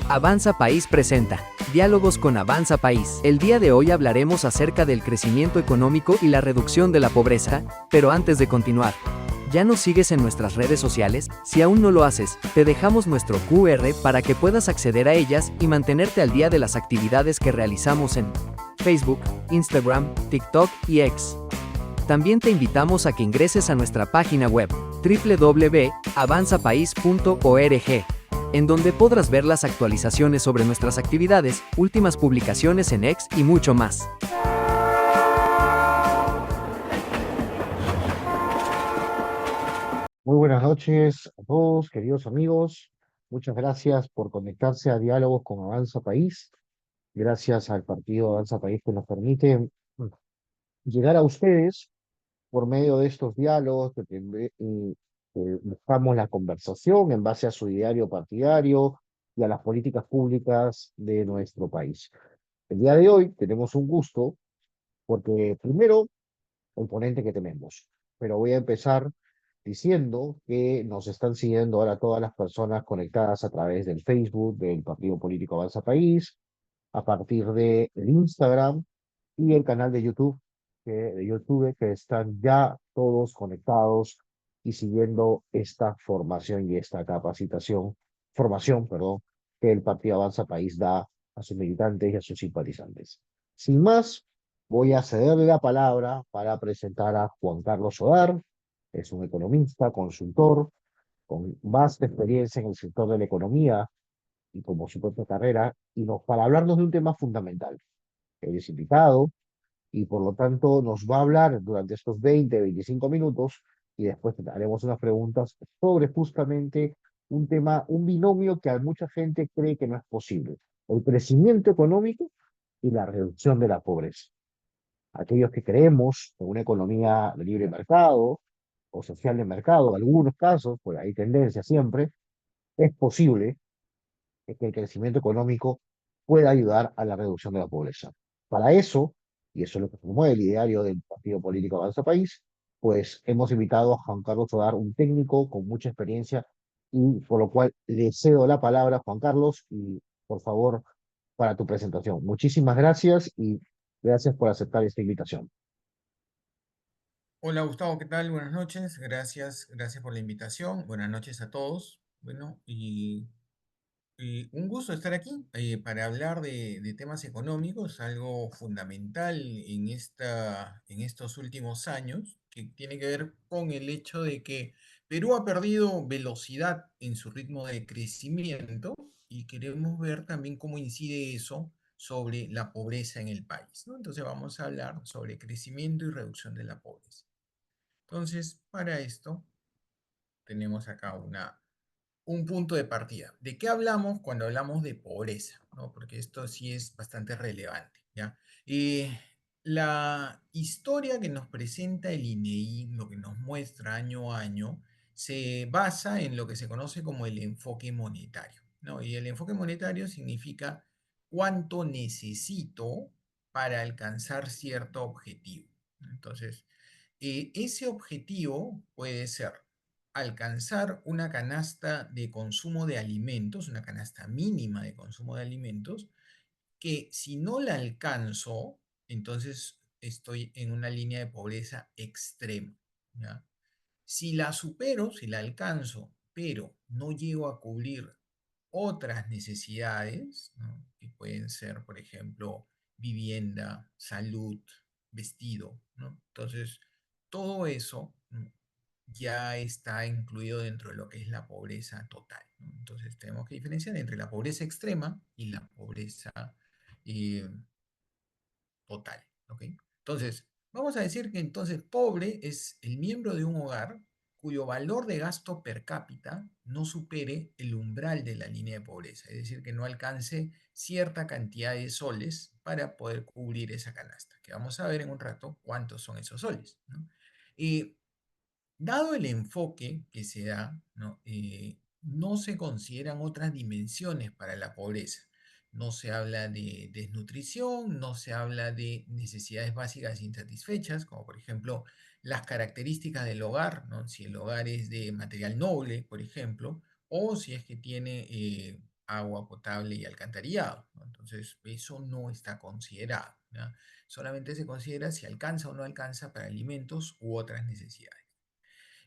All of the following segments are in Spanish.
Avanza País presenta Diálogos con Avanza País. El día de hoy hablaremos acerca del crecimiento económico y la reducción de la pobreza, pero antes de continuar, ¿ya nos sigues en nuestras redes sociales? Si aún no lo haces, te dejamos nuestro QR para que puedas acceder a ellas y mantenerte al día de las actividades que realizamos en Facebook, Instagram, TikTok y X. También te invitamos a que ingreses a nuestra página web www.avanzapais.org, en donde podrás ver las actualizaciones sobre nuestras actividades, últimas publicaciones en X y mucho más. Muy buenas noches a todos, queridos amigos. Muchas gracias por conectarse a Diálogos con Avanza País. Gracias al partido Avanza País que nos permite llegar a ustedes por medio de estos diálogos que buscamos la conversación en base a su diario partidario y a las políticas públicas de nuestro país. El día de hoy tenemos un gusto porque primero el ponente que tenemos. Pero voy a empezar diciendo que nos están siguiendo ahora todas las personas conectadas a través del Facebook, del Partido Político Avanza País, a partir del Instagram y el canal de YouTube, que están ya todos conectados y siguiendo esta formación y esta formación, perdón, que el Partido Avanza País da a sus militantes y a sus simpatizantes. Sin más, voy a cederle la palabra para presentar a Juan Carlos Sodar. Es un economista, consultor, con vasta experiencia en el sector de la economía y como su propia carrera, para hablarnos de un tema fundamental. Él es invitado y por lo tanto nos va a hablar durante estos 25 minutos y después haremos unas preguntas sobre justamente un tema, un binomio que a mucha gente cree que no es posible: el crecimiento económico y la reducción de la pobreza. Aquellos que creemos en una economía de libre mercado o social de mercado, en algunos casos, pues hay tendencia siempre, es posible que el crecimiento económico pueda ayudar a la reducción de la pobreza. Para eso, y eso es lo que promueve el ideario del Partido Político Avanza País, pues hemos invitado a Juan Carlos Sodar, un técnico con mucha experiencia, y por lo cual le cedo la palabra a Juan Carlos y por favor para tu presentación. Muchísimas gracias y gracias por aceptar esta invitación. Hola Gustavo, ¿qué tal? Buenas noches. Gracias por la invitación. Buenas noches a todos. Bueno, y un gusto estar aquí para hablar de temas económicos, algo fundamental en estos últimos años, que tiene que ver con el hecho de que Perú ha perdido velocidad en su ritmo de crecimiento y queremos ver también cómo incide eso sobre la pobreza en el país, ¿no? Entonces vamos a hablar sobre crecimiento y reducción de la pobreza. Entonces, para esto tenemos acá un punto de partida. ¿De qué hablamos cuando hablamos de pobreza? ¿No? Porque esto sí es bastante relevante, ¿ya? La historia que nos presenta el INEI, lo que nos muestra año a año, se basa en lo que se conoce como el enfoque monetario, ¿no? Y el enfoque monetario significa cuánto necesito para alcanzar cierto objetivo. Entonces, ese objetivo puede ser alcanzar una canasta de consumo de alimentos, una canasta mínima de consumo de alimentos, que si no la alcanzo, entonces estoy en una línea de pobreza extrema, ¿ya? Si la supero, si la alcanzo, pero no llego a cubrir otras necesidades, ¿no? Que pueden ser, por ejemplo, vivienda, salud, vestido, ¿no? Entonces, todo eso, ¿no?, ya está incluido dentro de lo que es la pobreza total, ¿no? Entonces, tenemos que diferenciar entre la pobreza extrema y la pobreza eh, total, ¿ok? Entonces, vamos a decir que entonces pobre es el miembro de un hogar cuyo valor de gasto per cápita no supere el umbral de la línea de pobreza, es decir, que no alcance cierta cantidad de soles para poder cubrir esa canasta, que vamos a ver en un rato cuántos son esos soles, ¿no? Eh, Dado el enfoque que se da, ¿no? No se consideran otras dimensiones para la pobreza. No se habla de desnutrición, no se habla de necesidades básicas insatisfechas, como por ejemplo las características del hogar, ¿no? Si el hogar es de material noble, por ejemplo, o si es que tiene agua potable y alcantarillado, ¿no? Entonces, eso no está considerado, ¿ya? Solamente se considera si alcanza o no alcanza para alimentos u otras necesidades.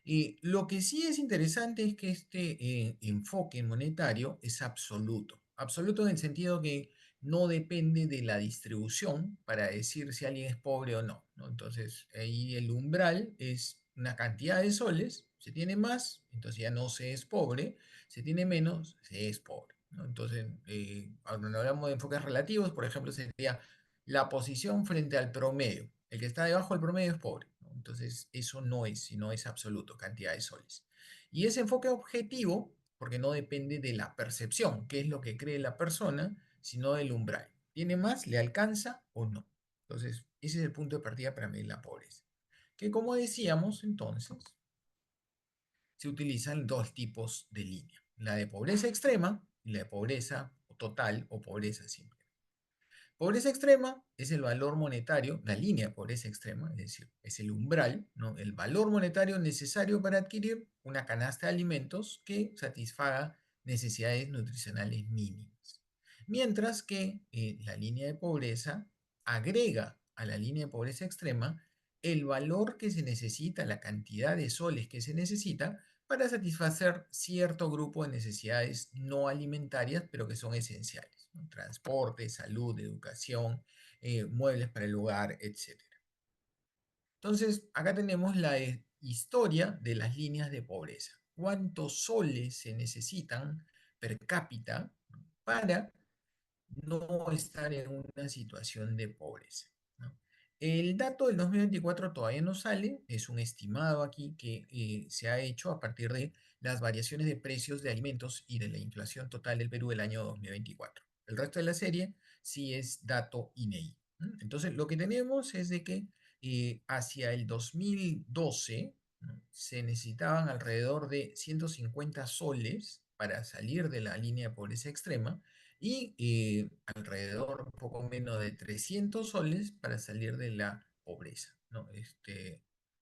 Y lo que sí es interesante es que este enfoque monetario es absoluto. Absoluto en el sentido que no depende de la distribución para decir si alguien es pobre o no, ¿no? Entonces, ahí el umbral es una cantidad de soles. Se tiene más, entonces ya no se es pobre. Se tiene menos, se es pobre, ¿no? Entonces, cuando hablamos de enfoques relativos, por ejemplo, sería la posición frente al promedio. El que está debajo del promedio es pobre, ¿no? Entonces, eso no es, sino es absoluto, cantidad de soles. Y ese enfoque objetivo, porque no depende de la percepción, qué es lo que cree la persona, sino del umbral. ¿Tiene más? ¿Le alcanza o no? Entonces, ese es el punto de partida para medir la pobreza. Que como decíamos, entonces, se utilizan dos tipos de línea. La de pobreza extrema y la de pobreza total o pobreza simple. Pobreza extrema es el valor monetario, la línea de pobreza extrema, es decir, es el umbral, ¿no? El valor monetario necesario para adquirir una canasta de alimentos que satisfaga necesidades nutricionales mínimas. Mientras que la línea de pobreza agrega a la línea de pobreza extrema el valor que se necesita, la cantidad de soles que se necesita para satisfacer cierto grupo de necesidades no alimentarias, pero que son esenciales, ¿no? Transporte, salud, educación, muebles para el hogar, etc. Entonces, acá tenemos la historia de las líneas de pobreza. ¿Cuántos soles se necesitan per cápita para no estar en una situación de pobreza, ¿no? El dato del 2024 todavía no sale, es un estimado aquí que se ha hecho a partir de las variaciones de precios de alimentos y de la inflación total del Perú del año 2024. El resto de la serie sí es dato INEI. Entonces, lo que tenemos es de que hacia el 2012, ¿no?, se necesitaban alrededor de 150 soles para salir de la línea de pobreza extrema y alrededor un poco menos de 300 soles para salir de la pobreza, ¿no?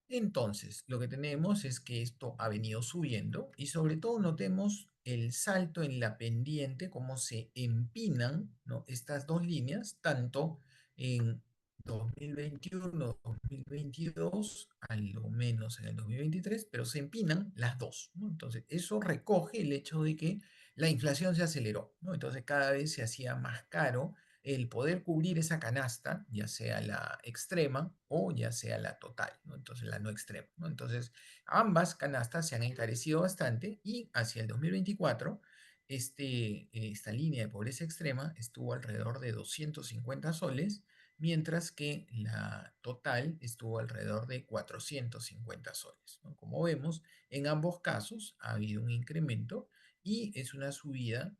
Entonces, lo que tenemos es que esto ha venido subiendo y sobre todo notemos el salto en la pendiente, cómo se empinan, ¿no?, estas dos líneas, tanto en 2021, 2022, a lo menos en el 2023, pero se empinan las dos, ¿no? Entonces, eso recoge el hecho de que la inflación se aceleró, ¿no? Entonces cada vez se hacía más caro el poder cubrir esa canasta, ya sea la extrema o ya sea la total, ¿no? Entonces la no extrema, ¿no? Entonces ambas canastas se han encarecido bastante y hacia el 2024 esta línea de pobreza extrema estuvo alrededor de 250 soles, mientras que la total estuvo alrededor de 450 soles, ¿no? Como vemos, en ambos casos ha habido un incremento y es una subida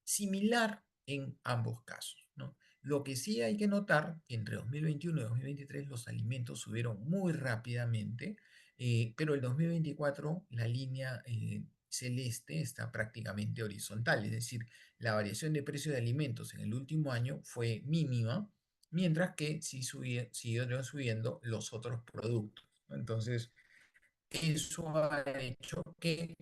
similar en ambos casos, ¿no? Lo que sí hay que notar que entre 2021 y 2023 los alimentos subieron muy rápidamente, pero el 2024 la línea celeste está prácticamente horizontal, es decir, la variación de precio de alimentos en el último año fue mínima, mientras que sí siguieron subiendo los otros productos, ¿no? Entonces, eso ha hecho que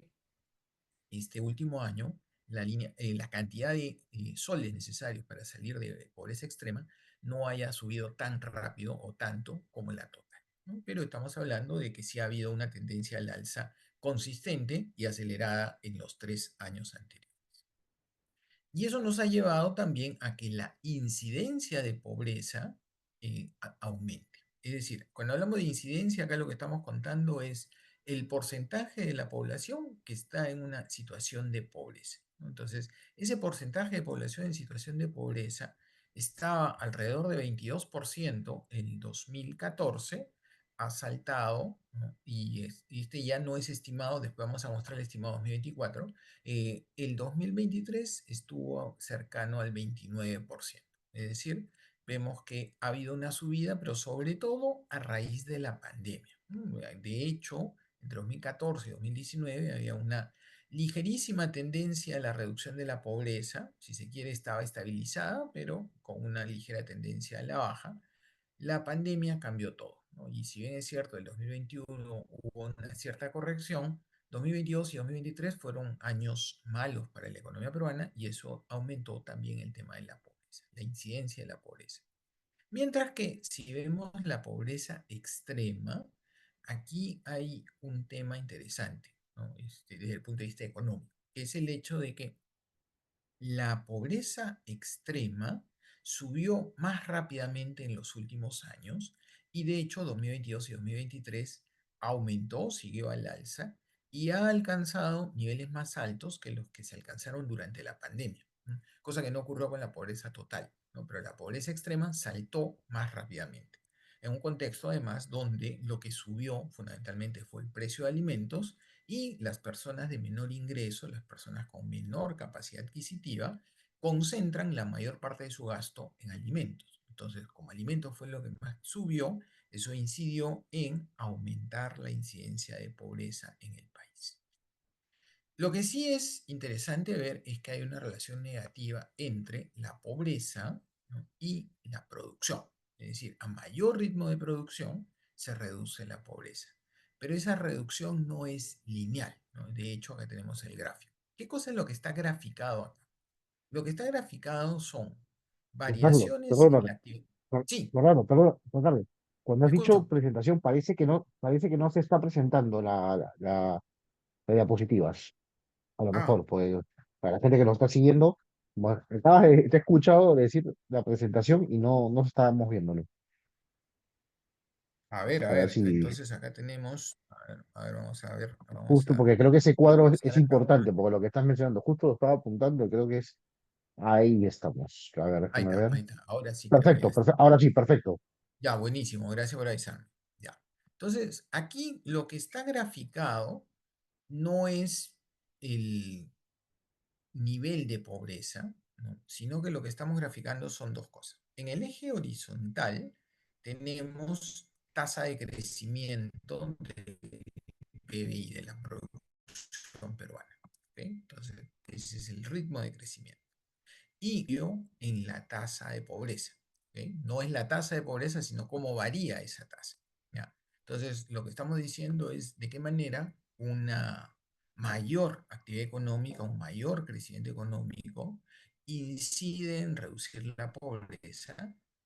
este último año la cantidad de soles necesarios para salir de pobreza extrema no haya subido tan rápido o tanto como la total, ¿no? Pero estamos hablando de que sí ha habido una tendencia al alza consistente y acelerada en los 3 años anteriores. Y eso nos ha llevado también a que la incidencia de pobreza aumente. Es decir, cuando hablamos de incidencia, acá lo que estamos contando es el porcentaje de la población que está en una situación de pobreza, ¿no? Entonces, ese porcentaje de población en situación de pobreza estaba alrededor de 22% en 2014, ha saltado, ¿no? Y este ya no es estimado, después vamos a mostrar el estimado 2024. El 2023 estuvo cercano al 29%. Es decir, vemos que ha habido una subida, pero sobre todo a raíz de la pandemia, ¿no? De hecho, entre 2014 y 2019 había una ligerísima tendencia a la reducción de la pobreza, si se quiere estaba estabilizada, pero con una ligera tendencia a la baja. La pandemia cambió todo, ¿no? Y si bien es cierto, en el 2021 hubo una cierta corrección, 2022 y 2023 fueron años malos para la economía peruana y eso aumentó también el tema de la pobreza, la incidencia de la pobreza. Mientras que si vemos la pobreza extrema, aquí hay un tema interesante, ¿no? Desde el punto de vista económico, que es el hecho de que la pobreza extrema subió más rápidamente en los últimos años y de hecho 2022 y 2023 aumentó, siguió al alza y ha alcanzado niveles más altos que los que se alcanzaron durante la pandemia, ¿no? Cosa que no ocurrió con la pobreza total, ¿no? Pero la pobreza extrema saltó más rápidamente. En un contexto además donde lo que subió fundamentalmente fue el precio de alimentos y las personas de menor ingreso, las personas con menor capacidad adquisitiva, concentran la mayor parte de su gasto en alimentos. Entonces, como alimentos fue lo que más subió, eso incidió en aumentar la incidencia de pobreza en el país. Lo que sí es interesante ver es que hay una relación negativa entre la pobreza, ¿no? y la producción. Es decir, a mayor ritmo de producción se reduce la pobreza. Pero esa reducción no es lineal, ¿no? De hecho, acá tenemos el gráfico. ¿Qué cosa es lo que está graficado acá? Lo que está graficado son Carlos, variaciones en perdóname, la actividad. Sí, perdóname. Cuando te has dicho escucho. presentación, parece que no se está presentando las diapositivas. A lo Ah, mejor, pues, para la gente que nos está siguiendo, bueno, te he escuchado decir la presentación y no estábamos viéndolo. A a ver ver, si, entonces acá tenemos, a ver, vamos justo, a porque creo que ese cuadro es revisar acá importante, porque lo que estás mencionando, justo lo estaba apuntando, y creo que es, ahí estamos. A ver, déjame ver. ahí está, ahora sí creo que ya Perfecto, está. perfecto. Ahora sí, perfecto. Ya, buenísimo, gracias por avisarme. Ya. Entonces, aquí lo que está graficado no es el nivel de pobreza, ¿no? Sino que lo que estamos graficando son dos cosas. En el eje horizontal tenemos tasa de crecimiento del PBI, de la producción peruana. ¿Ok? Entonces, ese es el ritmo de crecimiento y en la tasa de pobreza. ¿Ok? No es la tasa de pobreza, sino cómo varía esa tasa. ¿Ya? Entonces, lo que estamos diciendo es de qué manera una mayor actividad económica, un mayor crecimiento económico, incide en reducir la pobreza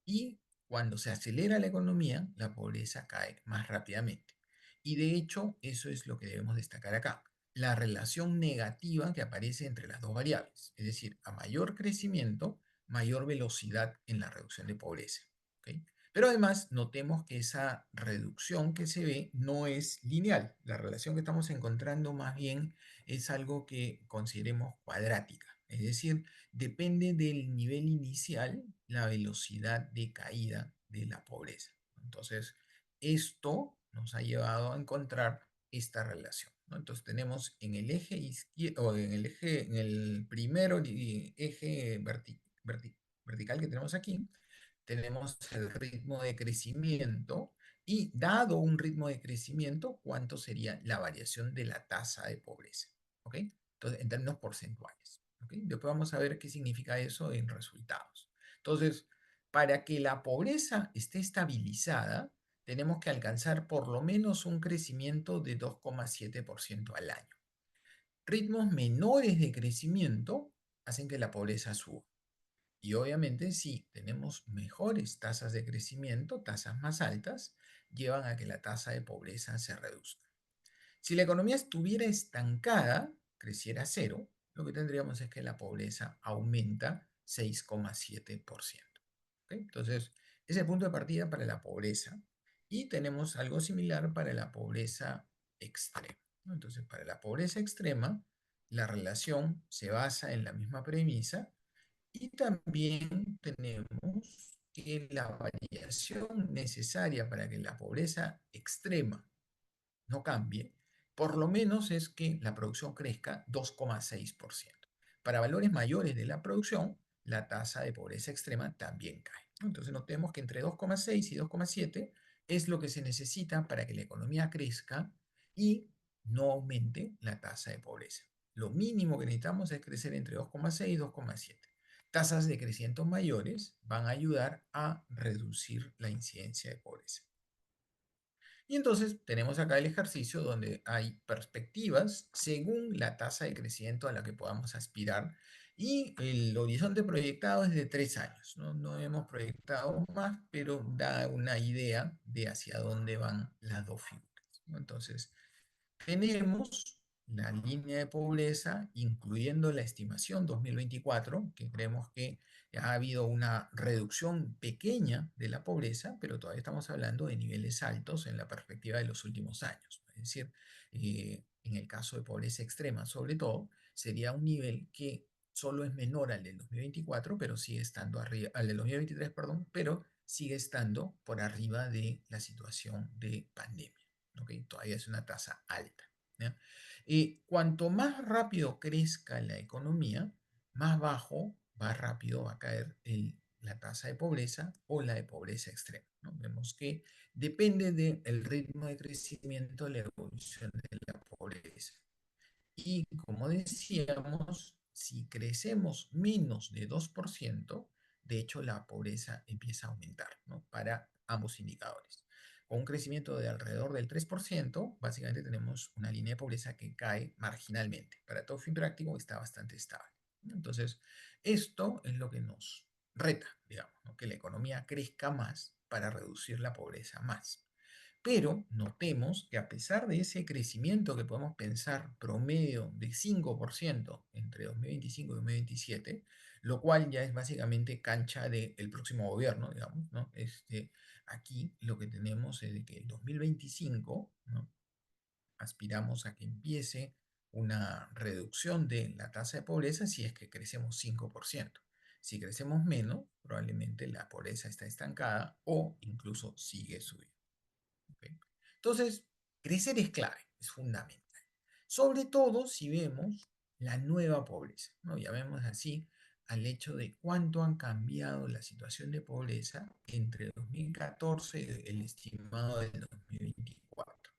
y cuando se acelera la economía, la pobreza cae más rápidamente. Y de hecho, eso es lo que debemos destacar acá, la relación negativa que aparece entre las dos variables. Es decir, a mayor crecimiento, mayor velocidad en la reducción de pobreza. ¿Ok? Pero además, notemos que esa reducción que se ve no es lineal. La relación que estamos encontrando más bien es algo que consideremos cuadrática. Es decir, depende del nivel inicial la velocidad de caída de la pobreza. Entonces, esto nos ha llevado a encontrar esta relación, ¿no? Entonces tenemos en el eje izquierdo, o en el primero eje vertical que tenemos aquí, tenemos el ritmo de crecimiento y dado un ritmo de crecimiento, ¿cuánto sería la variación de la tasa de pobreza? ¿Ok? Entonces, en términos porcentuales. ¿Ok? Después vamos a ver qué significa eso en resultados. Entonces, para que la pobreza esté estabilizada, tenemos que alcanzar por lo menos un crecimiento de 2,7% al año. Ritmos menores de crecimiento hacen que la pobreza suba. Y obviamente si tenemos mejores tasas de crecimiento, tasas más altas, llevan a que la tasa de pobreza se reduzca. Si la economía estuviera estancada, creciera cero, lo que tendríamos es que la pobreza aumenta 6,7%. ¿Ok? Entonces, ese es el punto de partida para la pobreza. Y tenemos algo similar para la pobreza extrema, ¿no? Entonces, para la pobreza extrema, la relación se basa en la misma premisa y también tenemos que la variación necesaria para que la pobreza extrema no cambie, por lo menos es que la producción crezca 2,6%. Para valores mayores de la producción, la tasa de pobreza extrema también cae, ¿no? Entonces notemos que entre 2,6 y 2,7 es lo que se necesita para que la economía crezca y no aumente la tasa de pobreza. Lo mínimo que necesitamos es crecer entre 2,6 y 2,7. Tasas de crecimiento mayores van a ayudar a reducir la incidencia de pobreza. Y entonces tenemos acá el ejercicio donde hay perspectivas según la tasa de crecimiento a la que podamos aspirar y el horizonte proyectado es de 3 años, ¿no? No hemos proyectado más, pero da una idea de hacia dónde van las dos figuras, ¿no? Entonces, tenemos la línea de pobreza, incluyendo la estimación 2024, que creemos que ha habido una reducción pequeña de la pobreza, pero todavía estamos hablando de niveles altos en la perspectiva de los últimos años. Es decir, en el caso de pobreza extrema, sobre todo, sería un nivel que solo es menor al del 2024, pero sigue estando arriba, al del 2023, perdón, pero sigue estando por arriba de la situación de pandemia. ¿Ok? Todavía es una tasa alta. ¿Ya? Cuanto más rápido crezca la economía, más bajo, más rápido va a caer la tasa de pobreza o la de pobreza extrema, ¿no? Vemos que depende del ritmo de crecimiento de la evolución de la pobreza. Y como decíamos, si crecemos menos de 2%, de hecho la pobreza empieza a aumentar, ¿no? Para ambos indicadores. Con un crecimiento de alrededor del 3%, básicamente tenemos una línea de pobreza que cae marginalmente. Para todo fin práctico está bastante estable. Entonces, esto es lo que nos reta, digamos, ¿no? Que la economía crezca más para reducir la pobreza más. Pero notemos que a pesar de ese crecimiento que podemos pensar promedio de 5% entre 2025 y 2027, lo cual ya es básicamente cancha del próximo gobierno, digamos, ¿no? Aquí lo que tenemos es de que el 2025, ¿no? Aspiramos a que empiece una reducción de la tasa de pobreza si es que crecemos 5%. Si crecemos menos, probablemente la pobreza está estancada o incluso sigue subiendo. ¿Ok? Entonces, crecer es clave, es fundamental. Sobre todo si vemos la nueva pobreza, ¿no? Ya vemos así al hecho de cuánto han cambiado la situación de pobreza entre 2014 y el estimado del 2024.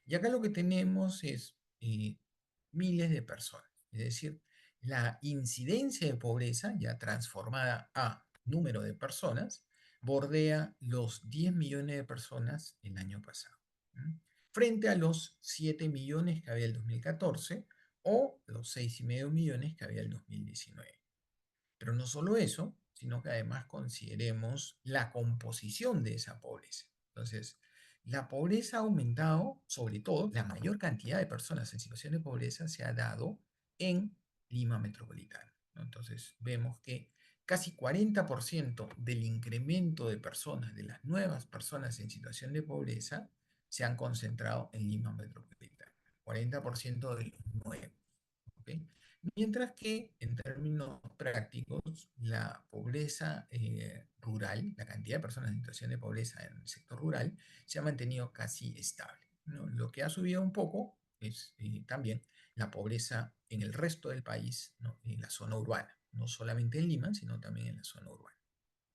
Y acá lo que tenemos es miles de personas, es decir, la incidencia de pobreza ya transformada a número de personas bordea los 10 millones de personas el año pasado, ¿m? Frente a los 7 millones que había el 2014 o los 6,5 millones que había el 2019. Pero no solo eso, sino que además consideremos la composición de esa pobreza. Entonces, la pobreza ha aumentado, sobre todo, la mayor cantidad de personas en situación de pobreza se ha dado en Lima metropolitana, ¿no? Entonces, vemos que casi 40% del incremento de personas, de las nuevas personas en situación de pobreza, se han concentrado en Lima metropolitana. 40% de los nuevos. ¿Ok? Mientras que en términos prácticos, la pobreza rural, la cantidad de personas en situación de pobreza en el sector rural, se ha mantenido casi estable, ¿no? Lo que ha subido un poco es también la pobreza en el resto del país, ¿no? En la zona urbana, no solamente en Lima, sino también en la zona urbana.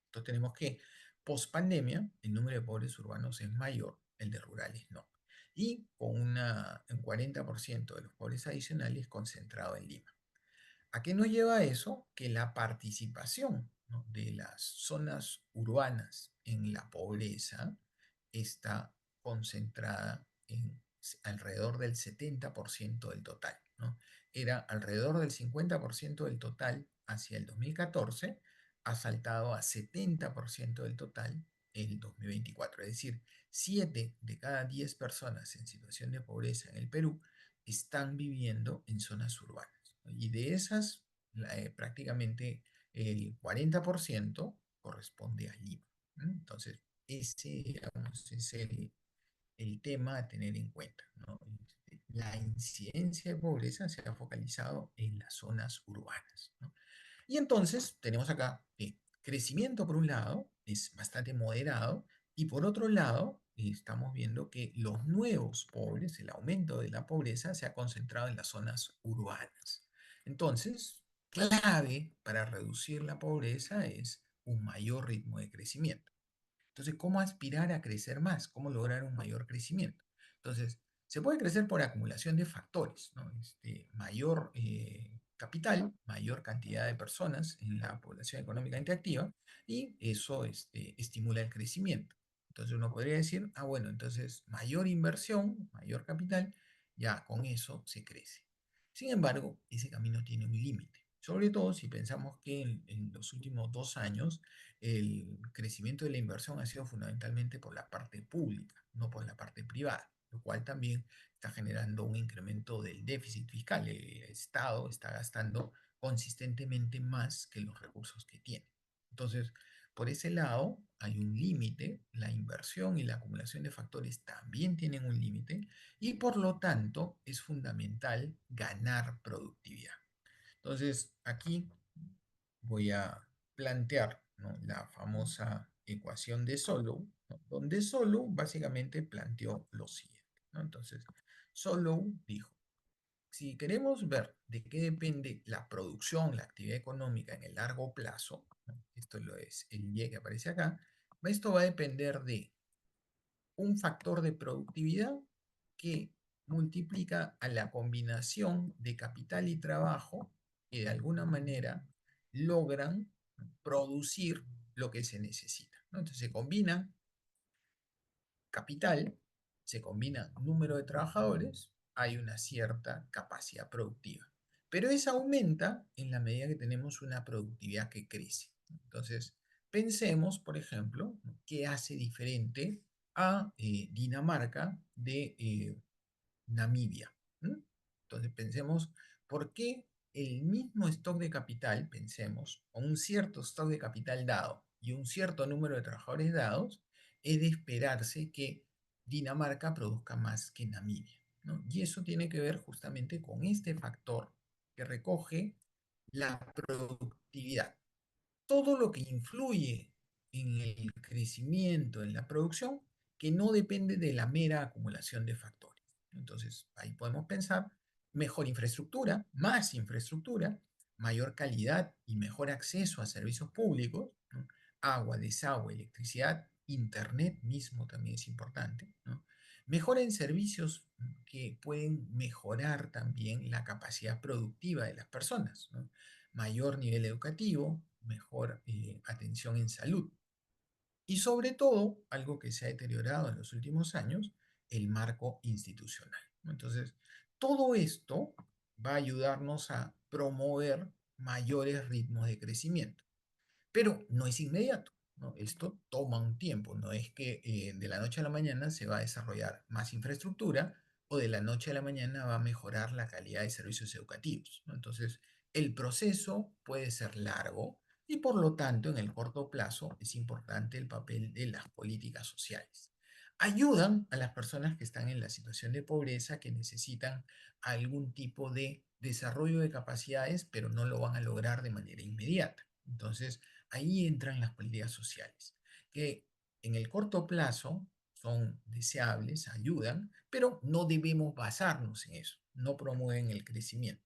Entonces tenemos que, post pandemia, el número de pobres urbanos es mayor, el de rurales no. Y con un 40% de los pobres adicionales concentrado en Lima. ¿A qué nos lleva eso? Que la participación, ¿no? De las zonas urbanas en la pobreza está concentrada en alrededor del 70% del total, ¿no? Era alrededor del 50% del total hacia el 2014, ha saltado a 70% del total el 2024. Es decir, 7 de cada 10 personas en situación de pobreza en el Perú están viviendo en zonas urbanas. Y de esas, prácticamente el 40% corresponde a Lima. Entonces, ese, digamos, es el tema a tener en cuenta, ¿no? La incidencia de pobreza se ha focalizado en las zonas urbanas, ¿no? Y entonces tenemos acá que crecimiento por un lado es bastante moderado y por otro lado estamos viendo que los nuevos pobres, el aumento de la pobreza se ha concentrado en las zonas urbanas. Entonces, clave para reducir la pobreza es un mayor ritmo de crecimiento. Entonces, ¿cómo aspirar a crecer más? ¿Cómo lograr un mayor crecimiento? Entonces, se puede crecer por acumulación de factores, ¿no? Mayor capital, mayor cantidad de personas en la población económicamente activa y eso estimula el crecimiento. Entonces uno podría decir, ah, bueno, entonces mayor inversión, mayor capital, ya con eso se crece. Sin embargo, ese camino tiene un límite. Sobre todo si pensamos que en los últimos 2 años el crecimiento de la inversión ha sido fundamentalmente por la parte pública, no por la parte privada, lo cual también está generando un incremento del déficit fiscal. El Estado está gastando consistentemente más que los recursos que tiene. Entonces, por ese lado, hay un límite, la inversión y la acumulación de factores también tienen un límite y por lo tanto es fundamental ganar productividad. Entonces, aquí voy a plantear, ¿no?, la famosa ecuación de Solow, ¿no?, donde Solow básicamente planteó lo siguiente, ¿no? Entonces, Solow dijo, si queremos ver de qué depende la producción, la actividad económica en el largo plazo, ¿no?, esto lo es el Y que aparece acá, esto va a depender de un factor de productividad que multiplica a la combinación de capital y trabajo que de alguna manera logran producir lo que se necesita, ¿no? Entonces se combina capital, se combina número de trabajadores, hay una cierta capacidad productiva. Pero esa aumenta en la medida que tenemos una productividad que crece. Entonces, pensemos, por ejemplo, qué hace diferente a Dinamarca de Namibia. ¿M? Entonces pensemos por qué el mismo stock de capital, pensemos, o un cierto stock de capital dado y un cierto número de trabajadores dados, es de esperarse que Dinamarca produzca más que Namibia, ¿no? Y eso tiene que ver justamente con este factor que recoge la productividad. Todo lo que influye en el crecimiento, en la producción, que no depende de la mera acumulación de factores. Entonces, ahí podemos pensar mejor infraestructura, más infraestructura, mayor calidad y mejor acceso a servicios públicos, ¿no?, agua, desagüe, electricidad, internet mismo también es importante, ¿no?, mejora en servicios que pueden mejorar también la capacidad productiva de las personas, ¿no?, mayor nivel educativo, mejor atención en salud. Y sobre todo, algo que se ha deteriorado en los últimos años, el marco institucional, ¿no? Entonces, todo esto va a ayudarnos a promover mayores ritmos de crecimiento. Pero no es inmediato, ¿no? Esto toma un tiempo, no es que de la noche a la mañana se va a desarrollar más infraestructura o de la noche a la mañana va a mejorar la calidad de servicios educativos, ¿no? Entonces, el proceso puede ser largo y por lo tanto en el corto plazo es importante el papel de las políticas sociales. Ayudan a las personas que están en la situación de pobreza, que necesitan algún tipo de desarrollo de capacidades, pero no lo van a lograr de manera inmediata. Entonces, ahí entran las políticas sociales, que en el corto plazo son deseables, ayudan, pero no debemos basarnos en eso, no promueven el crecimiento.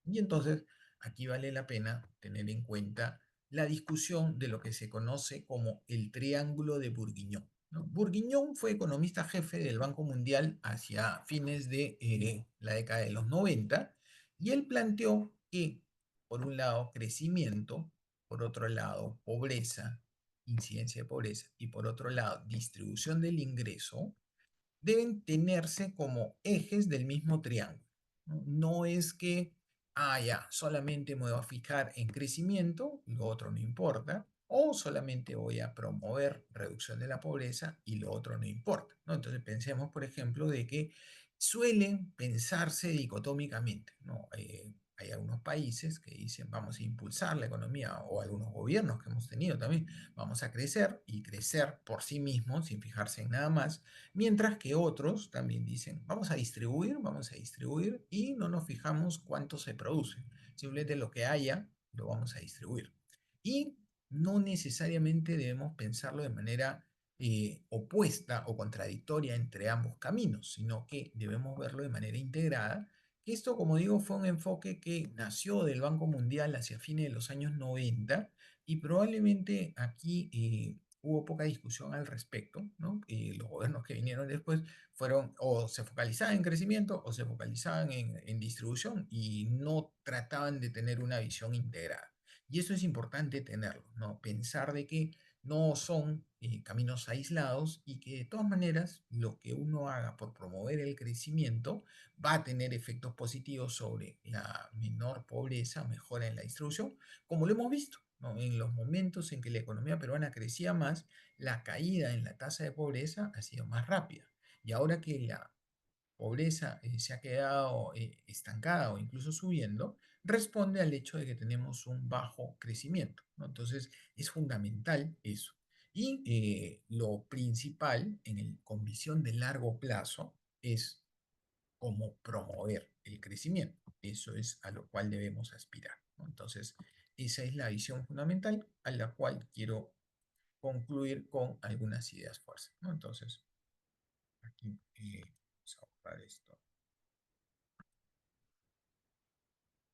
Y entonces aquí vale la pena tener en cuenta la discusión de lo que se conoce como el Triángulo de Bourguignon, ¿no? Bourguignon fue economista jefe del Banco Mundial hacia fines de la década de los 90 y él planteó que, por un lado, crecimiento, por otro lado, pobreza, incidencia de pobreza, y por otro lado, distribución del ingreso, deben tenerse como ejes del mismo triángulo, ¿no? No es que, ya, solamente me voy a fijar en crecimiento, lo otro no importa, o solamente voy a promover reducción de la pobreza y lo otro no importa, ¿no? Entonces pensemos, por ejemplo, de que suelen pensarse dicotómicamente, ¿no? Hay algunos países que dicen vamos a impulsar la economía, o algunos gobiernos que hemos tenido también, vamos a crecer y crecer por sí mismos sin fijarse en nada más. Mientras que otros también dicen, vamos a distribuir y no nos fijamos cuánto se produce. Simplemente lo que haya, lo vamos a distribuir. Y no necesariamente debemos pensarlo de manera opuesta o contradictoria entre ambos caminos, sino que debemos verlo de manera integrada. Esto, como digo, fue un enfoque que nació del Banco Mundial hacia fines de los años 90 y probablemente aquí hubo poca discusión al respecto, ¿no? Los gobiernos que vinieron después fueron o se focalizaban en crecimiento o se focalizaban en distribución y no trataban de tener una visión integrada. Y eso es importante tenerlo, ¿no? Pensar de que no son caminos aislados y que de todas maneras lo que uno haga por promover el crecimiento va a tener efectos positivos sobre la menor pobreza, mejora en la distribución, como lo hemos visto, ¿no? En los momentos en que la economía peruana crecía más, la caída en la tasa de pobreza ha sido más rápida. Y ahora que la pobreza se ha quedado estancada o incluso subiendo, responde al hecho de que tenemos un bajo crecimiento, ¿no? Entonces, es fundamental eso. Y lo principal con visión de largo plazo es cómo promover el crecimiento. Eso es a lo cual debemos aspirar, ¿no? Entonces, esa es la visión fundamental a la cual quiero concluir con algunas ideas fuerzas, ¿no? Entonces, aquí vamos a borrar esto.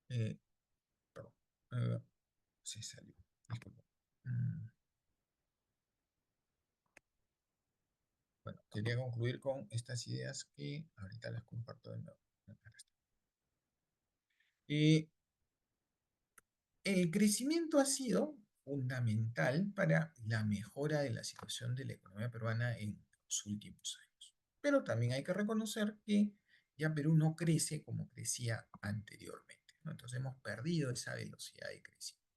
Eh, Perdón, se salió. Disculpa. Mm, Bueno, quería concluir con estas ideas que ahorita las comparto de nuevo. Acá está. Eh, el crecimiento ha sido fundamental para la mejora de la situación de la economía peruana en los últimos años. Pero también hay que reconocer que ya Perú no crece como crecía anteriormente, ¿no? Entonces hemos perdido esa velocidad de crecimiento.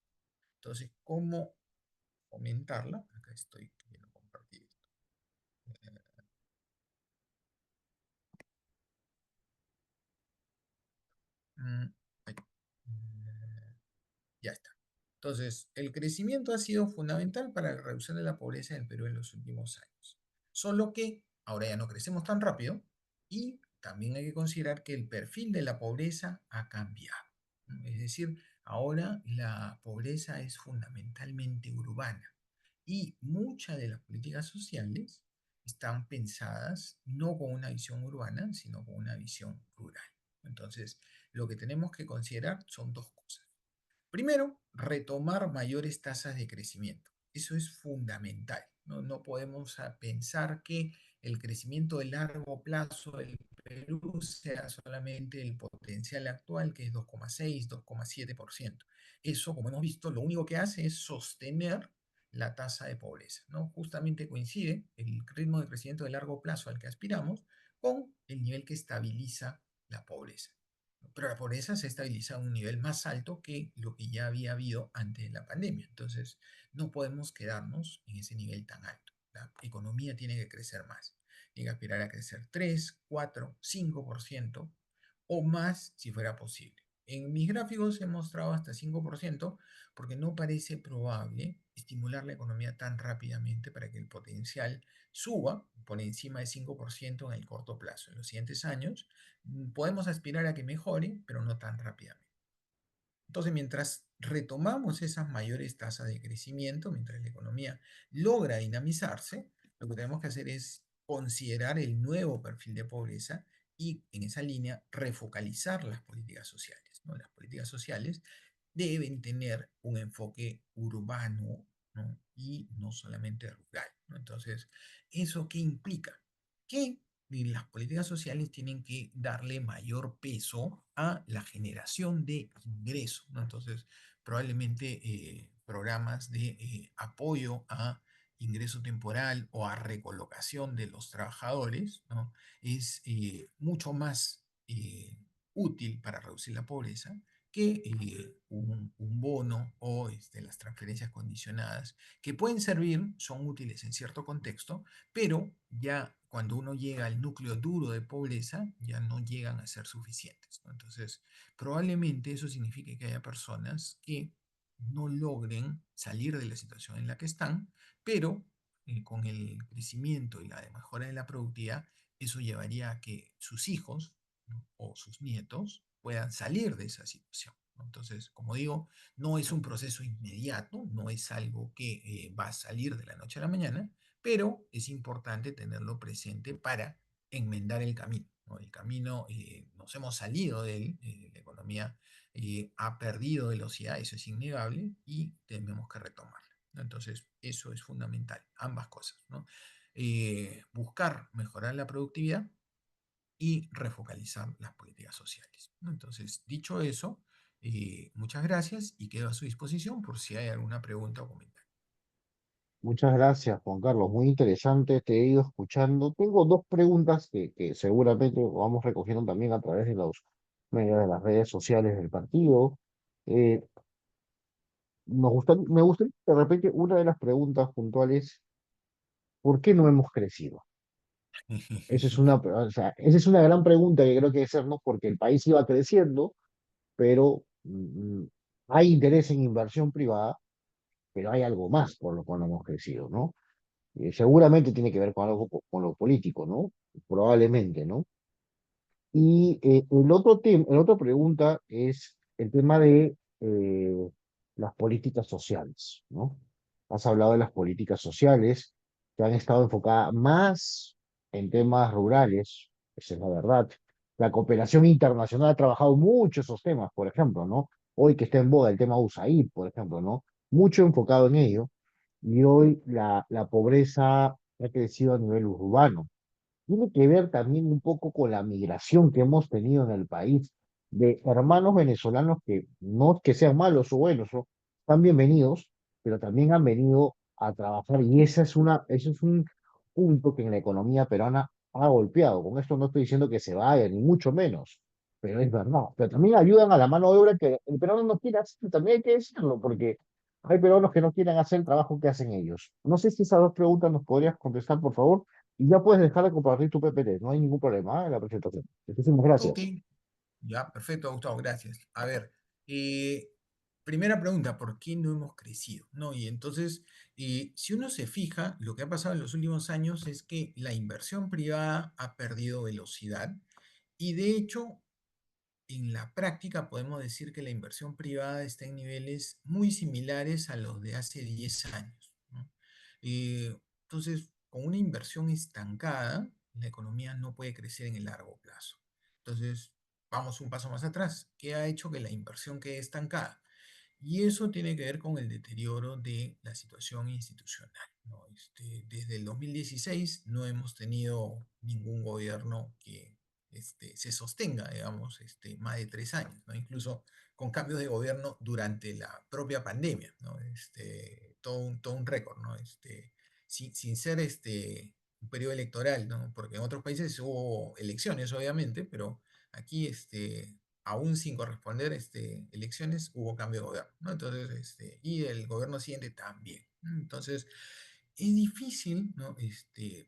Entonces, ¿cómo aumentarla? Acá estoy queriendo compartir esto. Mm, ay, Ya está. Entonces, el crecimiento ha sido fundamental para la reducción de la pobreza en el Perú en los últimos años. Solo que ahora ya no crecemos tan rápido y también hay que considerar que el perfil de la pobreza ha cambiado. Es decir, ahora la pobreza es fundamentalmente urbana y muchas de las políticas sociales están pensadas no con una visión urbana, sino con una visión rural. Entonces, lo que tenemos que considerar son dos cosas. Primero, retomar mayores tasas de crecimiento. Eso es fundamental. No podemos pensar que el crecimiento de largo plazo del Perú sea solamente el potencial actual, que es 2,6, 2,7%. Eso, como hemos visto, lo único que hace es sostener la tasa de pobreza, ¿no? Justamente coincide el ritmo de crecimiento de largo plazo al que aspiramos con el nivel que estabiliza la pobreza. Pero la pobreza se estabiliza a un nivel más alto que lo que ya había habido antes de la pandemia. Entonces, no podemos quedarnos en ese nivel tan alto. La economía tiene que crecer más. Tiene que aspirar a crecer 3, 4, 5% o más si fuera posible. En mis gráficos he mostrado hasta 5% porque no parece probable estimular la economía tan rápidamente para que el potencial suba por encima de 5% en el corto plazo. En los siguientes años podemos aspirar a que mejore, pero no tan rápidamente. Entonces, mientras retomamos esas mayores tasas de crecimiento, mientras la economía logra dinamizarse, lo que tenemos que hacer es considerar el nuevo perfil de pobreza y en esa línea refocalizar las políticas sociales, ¿no? Las políticas sociales deben tener un enfoque urbano, ¿no? Y no solamente rural, ¿no? Entonces, ¿eso qué implica? Que las políticas sociales tienen que darle mayor peso a la generación de ingresos, ¿no? Entonces, probablemente programas de apoyo a ingreso temporal o a recolocación de los trabajadores, ¿no? Es mucho más útil para reducir la pobreza que un bono o las transferencias condicionadas, que pueden servir, son útiles en cierto contexto, pero ya cuando uno llega al núcleo duro de pobreza, ya no llegan a ser suficientes, ¿no? Entonces, probablemente eso signifique que haya personas que no logren salir de la situación en la que están, pero con el crecimiento y la mejora de la productividad, eso llevaría a que sus hijos, ¿no? O sus nietos puedan salir de esa situación, ¿no? Entonces, como digo, no es un proceso inmediato, no es algo que va a salir de la noche a la mañana, pero es importante tenerlo presente para enmendar el camino, ¿no? El camino, nos hemos salido de él, la economía ha perdido velocidad, eso es innegable, y tenemos que retomarla, ¿no? Entonces, eso es fundamental, ambas cosas, ¿no? Buscar mejorar la productividad y refocalizar las políticas sociales, ¿no? Entonces, dicho eso, muchas gracias y quedo a su disposición por si hay alguna pregunta o comentario. Muchas gracias, Juan Carlos. Muy interesante, te he ido escuchando. Tengo dos preguntas que seguramente vamos recogiendo también a través de los medios de las redes sociales del partido. Eh, me gustaría, de repente, una de las preguntas puntuales, ¿por qué no hemos crecido? O sea, esa es una gran pregunta que creo que hay que hacernos porque el país iba creciendo, pero hay interés en inversión privada, pero hay algo más por lo cual no hemos crecido, ¿no? Seguramente tiene que ver con algo con lo político, ¿no? Probablemente, ¿no? Y el otro tema, la otra pregunta es el tema de las políticas sociales, ¿no? Has hablado de las políticas sociales que han estado enfocadas más en temas rurales, esa es la verdad. La cooperación internacional ha trabajado mucho esos temas, por ejemplo, ¿no? Hoy que está en boga el tema USAID, por ejemplo, ¿no? Mucho enfocado en ello. Y hoy la pobreza ha crecido a nivel urbano, tiene que ver también un poco con la migración que hemos tenido en el país de hermanos venezolanos que no es que sean malos o buenos, están bienvenidos, pero también han venido a trabajar y ese es un punto que en la economía peruana ha golpeado. Con esto no estoy diciendo que se vaya, ni mucho menos, pero es verdad. Pero también ayudan a la mano de obra que el peruano no quiere hacer, también hay que decirlo, porque hay peruanos que no quieren hacer el trabajo que hacen ellos. No sé si esas dos preguntas nos podrías contestar, por favor. Y ya puedes dejar de compartir tu PPT, no hay ningún problema, en la presentación. Muchísimas Ok, gracias. ya, perfecto, Gustavo, gracias. A ver, eh, primera pregunta, ¿por qué no hemos crecido? ¿No? Y entonces, si uno se fija, lo que ha pasado en los últimos años es que la inversión privada ha perdido velocidad y de hecho en la práctica podemos decir que la inversión privada está en niveles muy similares a los de hace 10 años, ¿no? Entonces, con una inversión estancada, la economía no puede crecer en el largo plazo. Entonces, vamos un paso más atrás. ¿Qué ha hecho que la inversión quede estancada? Y eso tiene que ver con el deterioro de la situación institucional, ¿no? Desde el 2016 no hemos tenido ningún gobierno que se sostenga, digamos, más de 3 años, ¿no? Incluso con cambios de gobierno durante la propia pandemia, ¿no? Todo un récord, ¿no? Sin ser un periodo electoral, ¿no? Porque en otros países hubo elecciones, obviamente, pero aquí aún sin corresponder elecciones, hubo cambio de gobierno, ¿no? Entonces, y el gobierno siguiente también, ¿no? Entonces, es difícil, ¿no?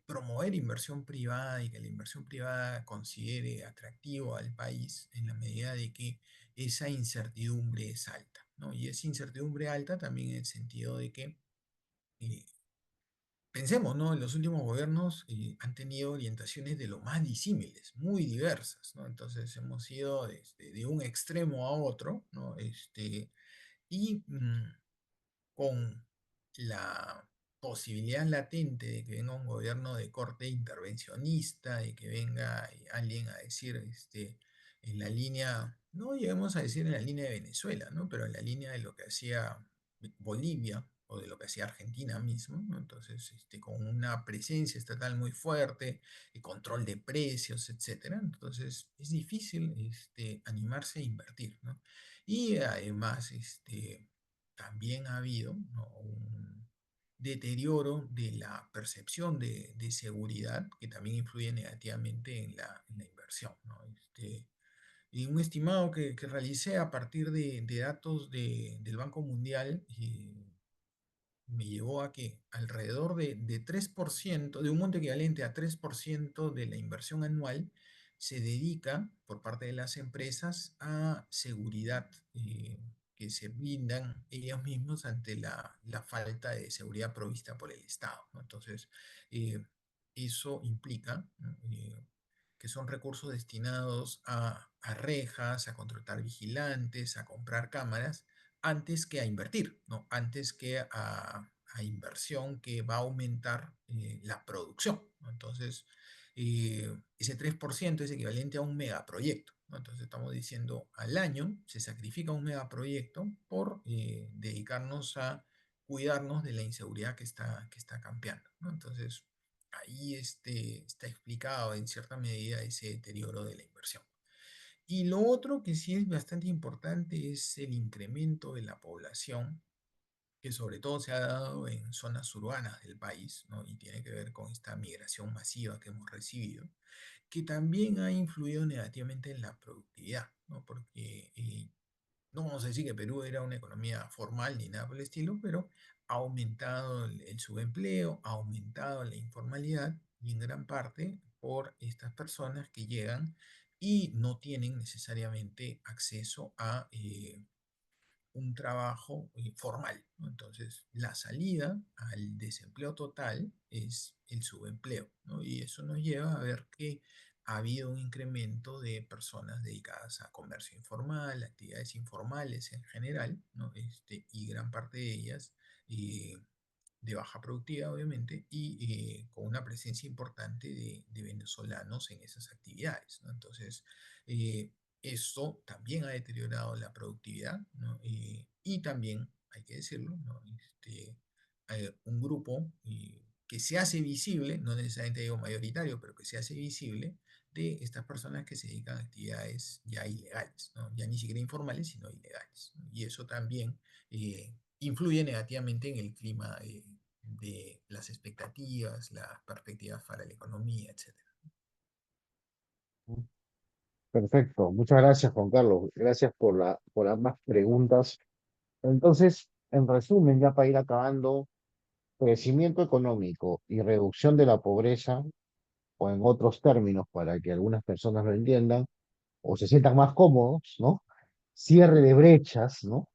Promover inversión privada y que la inversión privada considere atractivo al país en la medida de que esa incertidumbre es alta, ¿no? Y esa incertidumbre alta también en el sentido de que eh, pensemos, ¿no? En los últimos gobiernos han tenido orientaciones de lo más disímiles, muy diversas, ¿no? Entonces hemos ido de un extremo a otro, ¿no? Y con la posibilidad latente de que venga un gobierno de corte intervencionista, de que venga alguien a decir, en la línea, no lleguemos a decir en la línea de Venezuela, ¿no? Pero en la línea de lo que hacía Bolivia o de lo que hacía Argentina mismo, ¿no? Entonces, con una presencia estatal muy fuerte, control de precios, etcétera. Entonces, es difícil, animarse a invertir, ¿no? Y además, también ha habido, ¿no? Un deterioro de la percepción de seguridad que también influye negativamente en la inversión, ¿no? Y un estimado que realicé a partir de datos del Banco Mundial me llevó a que alrededor de 3%, de un monto equivalente a 3% de la inversión anual, se dedica por parte de las empresas a seguridad que se brindan ellos mismos ante la falta de seguridad provista por el Estado, ¿no? Entonces, eh, eso implica, ¿no? Que son recursos destinados a rejas, a contratar vigilantes, a comprar cámaras, antes que a invertir, ¿no? Antes que a inversión que va a aumentar la producción, ¿no? Entonces, ese 3% es equivalente a un megaproyecto, ¿no? Entonces, estamos diciendo al año se sacrifica un megaproyecto por dedicarnos a cuidarnos de la inseguridad que está campeando, ¿no? Entonces, ahí está explicado en cierta medida ese deterioro de la inversión. Y lo otro que sí es bastante importante es el incremento de la población que sobre todo se ha dado en zonas urbanas del país, ¿no? Y tiene que ver con esta migración masiva que hemos recibido, que también ha influido negativamente en la productividad, ¿no? Porque no vamos a decir que Perú era una economía formal ni nada por el estilo, pero ha aumentado el subempleo, ha aumentado la informalidad y en gran parte por estas personas que llegan y no tienen necesariamente acceso a un trabajo formal, ¿no? Entonces, la salida al desempleo total es el subempleo, ¿no? Y eso nos lleva a ver que ha habido un incremento de personas dedicadas a comercio informal, actividades informales en general, ¿no? Y gran parte de ellas eh, de baja productividad, obviamente, y con una presencia importante de venezolanos en esas actividades, ¿no? Entonces, eh, eso también ha deteriorado la productividad, ¿no? Y también, hay que decirlo, ¿no? Hay un grupo que se hace visible, no necesariamente digo mayoritario, pero que se hace visible de estas personas que se dedican a actividades ya ilegales, ¿no? Ya ni siquiera informales, sino ilegales, ¿no? Y eso también influye negativamente en el clima de las expectativas, las perspectivas para la economía, etcétera. Perfecto, muchas gracias, Juan Carlos. Gracias por ambas preguntas. Entonces, en resumen, ya para ir acabando, crecimiento económico y reducción de la pobreza, o en otros términos, para que algunas personas lo entiendan, o se sientan más cómodos, ¿no? Cierre de brechas, ¿no?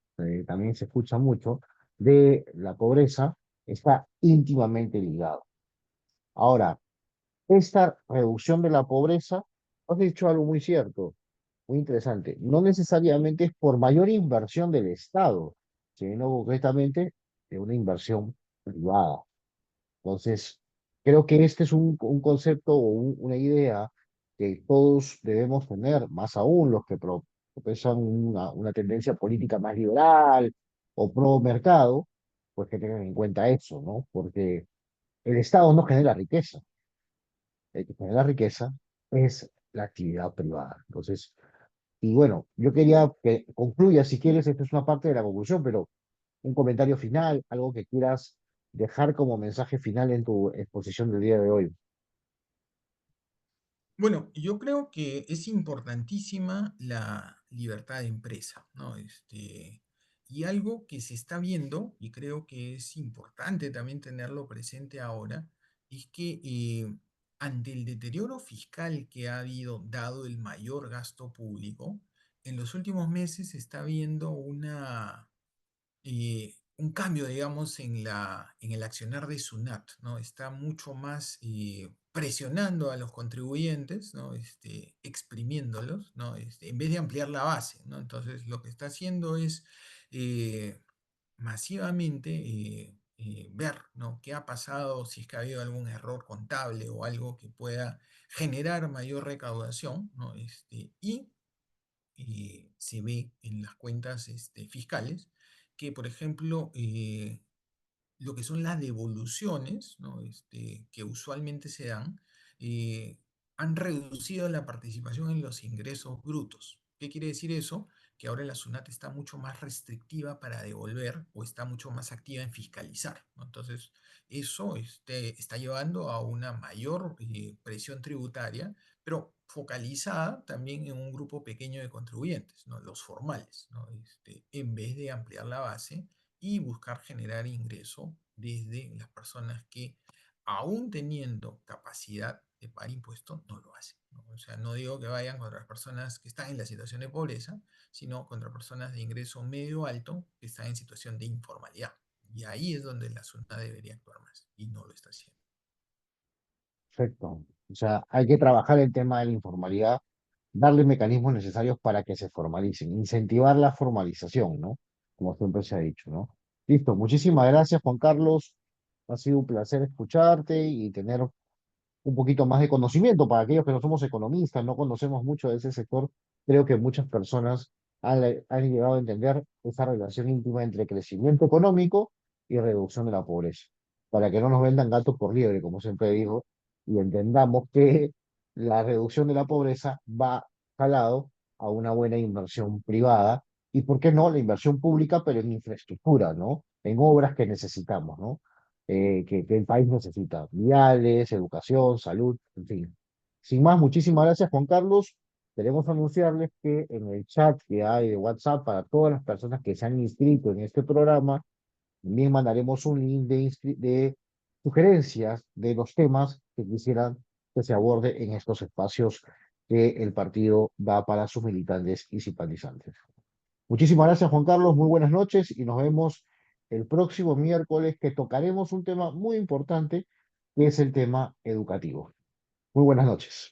También se escucha mucho, de la pobreza, está íntimamente ligado. Ahora, esta reducción de la pobreza, has dicho algo muy cierto, muy interesante. No necesariamente es por mayor inversión del Estado, sino concretamente de una inversión privada. Entonces, creo que este es un concepto o una idea que todos debemos tener, más aún los que profesan una tendencia política más liberal o pro mercado, pues que tengan en cuenta eso, ¿no? Porque el Estado no genera riqueza, el que genera riqueza es la actividad privada. Entonces, y bueno, yo quería que concluya, si quieres, esta es una parte de la conclusión, pero un comentario final, algo que quieras dejar como mensaje final en tu exposición del día de hoy. Bueno, yo creo que es importantísima la libertad de empresa, ¿no? Y algo que se está viendo, y creo que es importante también tenerlo presente ahora, es que ante el deterioro fiscal que ha habido dado el mayor gasto público, en los últimos meses se está viendo un cambio, digamos, en el accionar de SUNAT, ¿no? Está mucho más presionando a los contribuyentes, ¿no? Exprimiéndolos, ¿no? En vez de ampliar la base, ¿no? Entonces, lo que está haciendo es eh, masivamente ver, ¿no? ¿Qué ha pasado, si es que ha habido algún error contable o algo que pueda generar mayor recaudación, ¿no? Y se ve en las cuentas fiscales que, por ejemplo, lo que son las devoluciones, ¿no? Que usualmente se dan, eh, han reducido la participación en los ingresos brutos. ¿Qué quiere decir eso? Que ahora la SUNAT está mucho más restrictiva para devolver o está mucho más activa en fiscalizar, ¿no? Entonces, eso está llevando a una mayor presión tributaria, pero focalizada también en un grupo pequeño de contribuyentes, ¿no? Los formales, ¿no? En vez de ampliar la base y buscar generar ingreso desde las personas que, aún teniendo capacidad de pagar impuestos, no lo hacen, ¿no? O sea, no digo que vayan contra las personas que están en la situación de pobreza, sino contra personas de ingreso medio alto que están en situación de informalidad. Y ahí es donde la SUNAT debería actuar más, y no lo está haciendo. Perfecto. O sea, hay que trabajar el tema de la informalidad, darle mecanismos necesarios para que se formalicen, incentivar la formalización, ¿no? Como siempre se ha dicho, ¿no? Listo. Muchísimas gracias, Juan Carlos. Ha sido un placer escucharte y tener un poquito más de conocimiento para aquellos que no somos economistas, no conocemos mucho de ese sector. Creo que muchas personas han llegado a entender esa relación íntima entre crecimiento económico y reducción de la pobreza, para que no nos vendan gatos por liebre, como siempre digo, y entendamos que la reducción de la pobreza va jalado a una buena inversión privada y por qué no, la inversión pública, pero en infraestructura, ¿no? En obras que necesitamos, ¿no? Que el país necesita, viales, educación, salud, en fin. Sin más, muchísimas gracias, Juan Carlos. Queremos anunciarles que en el chat que hay de WhatsApp para todas las personas que se han inscrito en este programa, también mandaremos un link de sugerencias de los temas que quisieran que se aborde en estos espacios que el partido da para sus militantes y simpatizantes. Muchísimas gracias, Juan Carlos. Muy buenas noches y nos vemos el próximo miércoles que tocaremos un tema muy importante que es el tema educativo. Muy buenas noches.